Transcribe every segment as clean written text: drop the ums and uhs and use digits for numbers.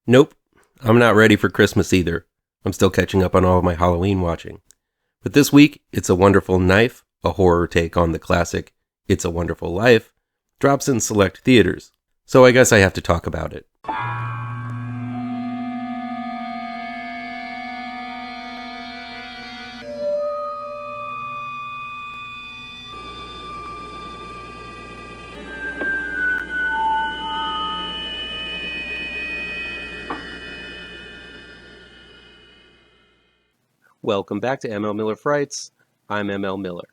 Nope, I'm not ready for Christmas either. I'm still catching up on all of my Halloween watching. But this week, It's a Wonderful Knife, a horror take on the classic It's a Wonderful Life, drops in select theaters. So I guess I have to talk about it. Welcome back to ML Miller Frights. I'm ML Miller.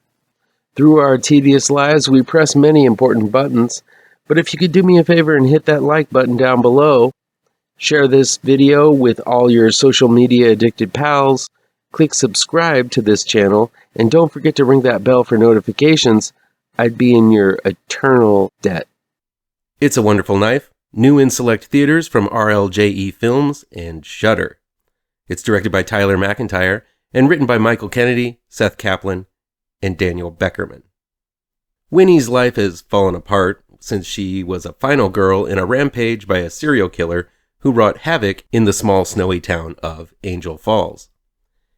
Through our tedious lives, we press many important buttons, but if you could do me a favor and hit that like button down below, share this video with all your social media addicted pals, click subscribe to this channel, and don't forget to ring that bell for notifications. I'd be in your eternal debt. It's a Wonderful Knife, new in select theaters from RLJE Films and Shudder. It's directed by Tyler Macintyre and written by Michael Kennedy, Seth Caplan, and Daniel Bekerman. Winnie's life has fallen apart since she was a final girl in a rampage by a serial killer who wrought havoc in the small snowy town of Angel Falls.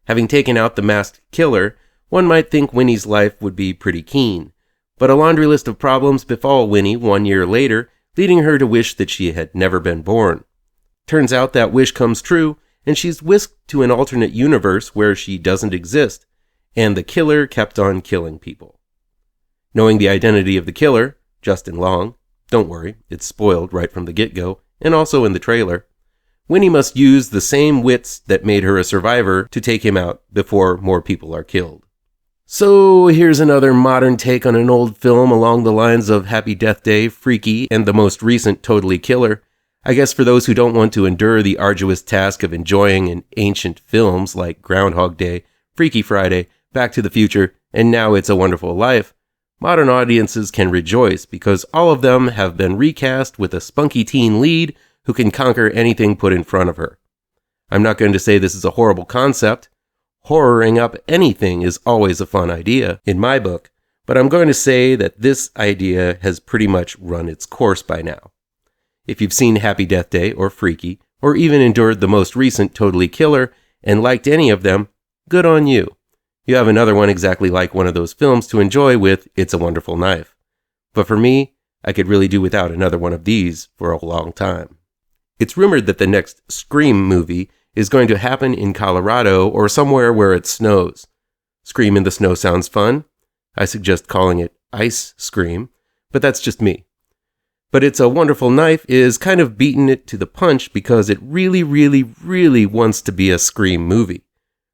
Having taken out the masked killer, one might think Winnie's life would be pretty keen, but a laundry list of problems befall Winnie 1 year later, leading her to wish that she had never been born. Turns out that wish comes true, and she's whisked to an alternate universe where she doesn't exist, and the killer kept on killing people. Knowing the identity of the killer, Justin Long, don't worry, it's spoiled right from the get-go, and also in the trailer, Winnie must use the same wits that made her a survivor to take him out before more people are killed. So here's another modern take on an old film along the lines of Happy Death Day, Freaky, and the most recent Totally Killer. I guess for those who don't want to endure the arduous task of enjoying an ancient films like Groundhog Day, Freaky Friday, Back to the Future, and now It's a Wonderful Life, modern audiences can rejoice because all of them have been recast with a spunky teen lead who can conquer anything put in front of her. I'm not going to say this is a horrible concept. Horroring up anything is always a fun idea, in my book, but I'm going to say that this idea has pretty much run its course by now. If you've seen Happy Death Day or Freaky, or even endured the most recent Totally Killer and liked any of them, good on you. You have another one exactly like one of those films to enjoy with It's a Wonderful Knife. But for me, I could really do without another one of these for a long time. It's rumored that the next Scream movie is going to happen in Colorado or somewhere where it snows. Scream in the snow sounds fun. I suggest calling it Ice Scream, but that's just me. But It's a Wonderful Knife is kind of beating it to the punch because it really wants to be a Scream movie.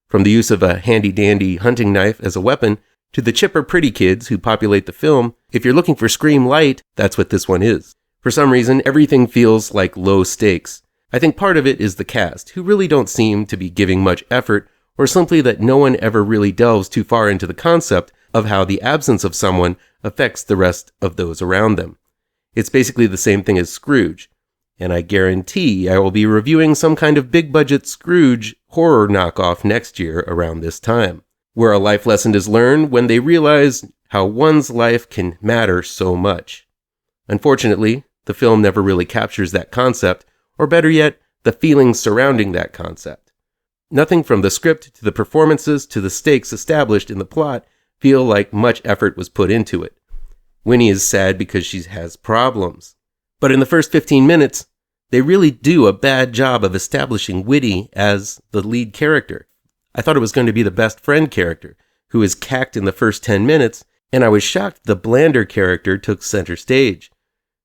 From the use of a handy-dandy hunting knife as a weapon to the chipper pretty kids who populate the film, if you're looking for Scream Light, that's what this one is. For some reason, everything feels like low stakes. I think part of it is the cast, who really don't seem to be giving much effort, or simply that no one ever really delves too far into the concept of how the absence of someone affects the rest of those around them. It's basically the same thing as Scrooge, and I guarantee I will be reviewing some kind of big-budget Scrooge horror knockoff next year around this time, where a life lesson is learned when they realize how one's life can matter so much. Unfortunately, the film never really captures that concept, or better yet, the feelings surrounding that concept. Nothing from the script to the performances to the stakes established in the plot feel like much effort was put into it. Winnie is sad because she has problems. But in the first 15 minutes, they really do a bad job of establishing Winnie as the lead character. I thought it was going to be the best friend character, who is cacked in the first 10 minutes, and I was shocked the blander character took center stage.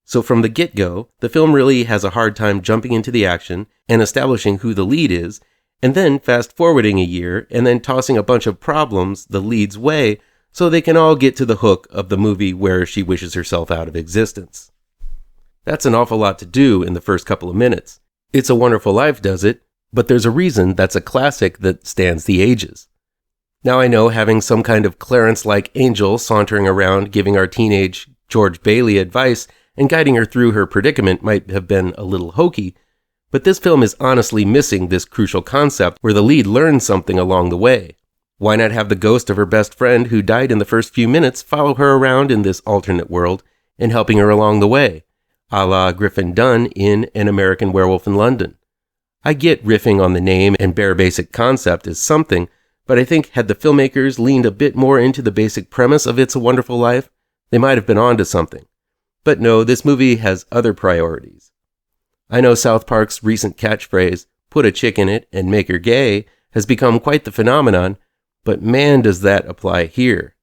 So from the get-go, the film really has a hard time jumping into the action and establishing who the lead is, and then fast-forwarding a year and then tossing a bunch of problems the lead's way so they can all get to the hook of the movie where she wishes herself out of existence. That's an awful lot to do in the first couple of minutes. It's a Wonderful Life does it, but there's a reason that's a classic that stands the ages. Now I know having some kind of Clarence-like angel sauntering around giving our teenage George Bailey advice and guiding her through her predicament might have been a little hokey, but this film is honestly missing this crucial concept where the lead learns something along the way. Why not have the ghost of her best friend who died in the first few minutes follow her around in this alternate world and helping her along the way, a la Griffin Dunne in An American Werewolf in London? I get riffing on the name and bare basic concept is something, but I think had the filmmakers leaned a bit more into the basic premise of It's a Wonderful Life, they might have been onto something. But no, this movie has other priorities. I know South Park's recent catchphrase, "put a chick in it and make her gay," has become quite the phenomenon, but man does that apply here.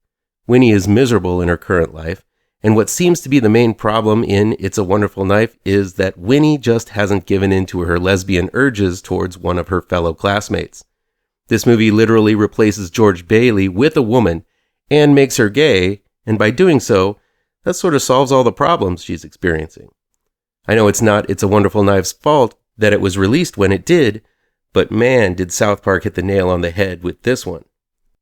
Winnie is miserable in her current life, and what seems to be the main problem in It's a Wonderful Life is that Winnie just hasn't given in to her lesbian urges towards one of her fellow classmates. This movie literally replaces George Bailey with a woman and makes her gay, and by doing so, that sort of solves all the problems she's experiencing. I know it's not It's a Wonderful Life's fault that it was released when it did, but man, did South Park hit the nail on the head with this one.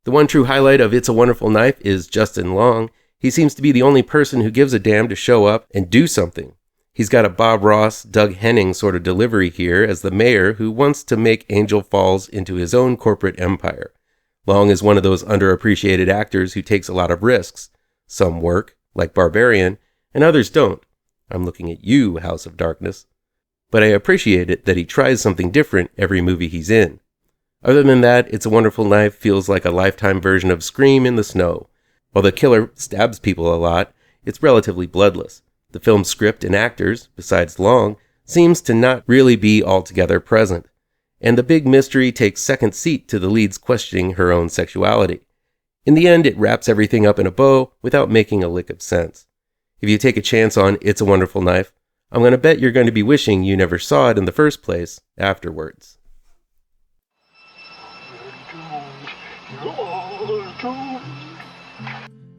The one true highlight of It's a Wonderful Life is Justin Long. He seems to be the only person who gives a damn to show up and do something. He's got a Bob Ross, Doug Henning sort of delivery here as the mayor who wants to make Angel Falls into his own corporate empire. Long is one of those underappreciated actors who takes a lot of risks. Some work, like Barbarian, and others don't. I'm looking at you, House of Darkness. But I appreciate it that he tries something different every movie he's in. Other than that, It's a Wonderful Life feels like a Lifetime version of Scream in the Snow. While the killer stabs people a lot, it's relatively bloodless. The film's script and actors, besides Long, seems to not really be altogether present. And the big mystery takes second seat to the lead's questioning her own sexuality. In the end, it wraps everything up in a bow without making a lick of sense. If you take a chance on It's a Wonderful Life, I'm going to bet you're going to be wishing you never saw it in the first place afterwards.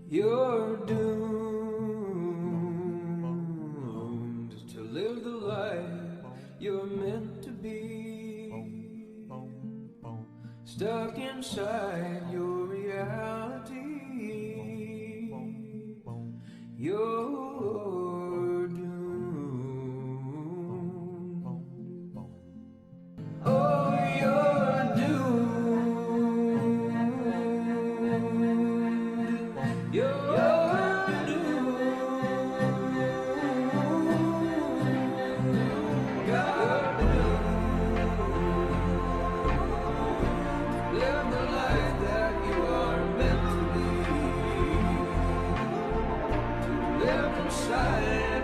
You're doomed to live the life you're meant to be, stuck inside your reality. You're doomed. Oh, you're doomed. You're doomed. God doomed. Live the life that you are meant to be. Live inside